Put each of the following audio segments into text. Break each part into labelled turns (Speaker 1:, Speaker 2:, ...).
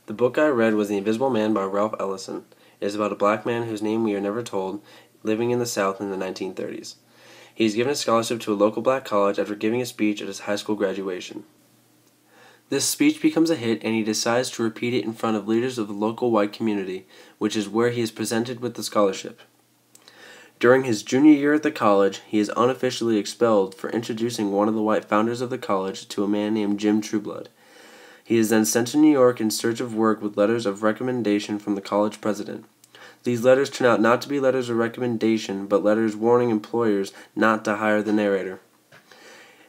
Speaker 1: The book I read was The Invisible Man by Ralph Ellison. It is about a black man whose name we are never told, living in the South in the 1930s. He is given a scholarship to a local black college after giving a speech at his high school graduation. This speech becomes a hit, and he decides to repeat it in front of leaders of the local white community, which is where he is presented with the scholarship. During his junior year at the college, he is unofficially expelled for introducing one of the white founders of the college to a man named Jim Trueblood. He is then sent to New York in search of work with letters of recommendation from the college president. These letters turn out not to be letters of recommendation, but letters warning employers not to hire the narrator.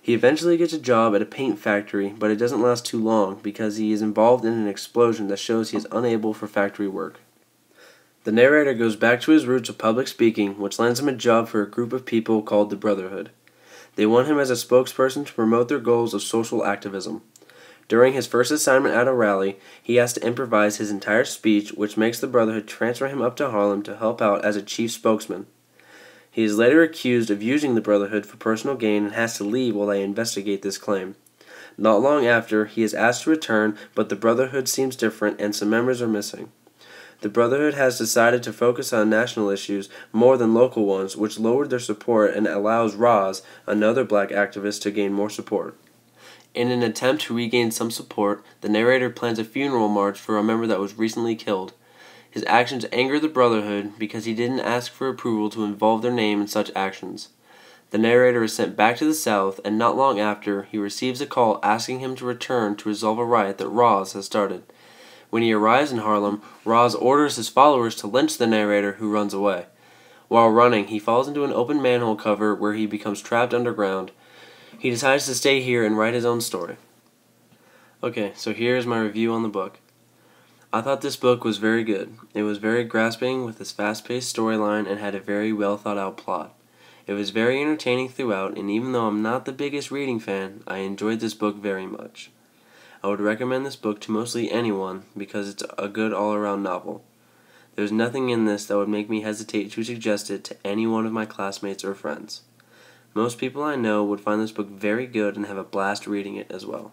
Speaker 1: He eventually gets a job at a paint factory, but it doesn't last too long because he is involved in an explosion that shows he is unable for factory work. The narrator goes back to his roots of public speaking, which lands him a job for a group of people called the Brotherhood. They want him as a spokesperson to promote their goals of social activism. During his first assignment at a rally, he has to improvise his entire speech, which makes the Brotherhood transfer him up to Harlem to help out as a chief spokesman. He is later accused of using the Brotherhood for personal gain and has to leave while they investigate this claim. Not long after, he is asked to return, but the Brotherhood seems different and some members are missing. The Brotherhood has decided to focus on national issues more than local ones, which lowered their support and allows Roz, another black activist, to gain more support. In an attempt to regain some support, the narrator plans a funeral march for a member that was recently killed. His actions anger the Brotherhood because he didn't ask for approval to involve their name in such actions. The narrator is sent back to the South, and not long after, he receives a call asking him to return to resolve a riot that Roz has started. When he arrives in Harlem, Roz orders his followers to lynch the narrator, who runs away. While running, he falls into an open manhole cover where he becomes trapped underground. He decides to stay here and write his own story. Okay, so here is my review on the book. I thought this book was very good. It was very grasping with its fast-paced storyline and had a very well-thought-out plot. It was very entertaining throughout, and even though I'm not the biggest reading fan, I enjoyed this book very much. I would recommend this book to mostly anyone because it's a good all-around novel. There's nothing in this that would make me hesitate to suggest it to any one of my classmates or friends. Most people I know would find this book very good and have a blast reading it as well.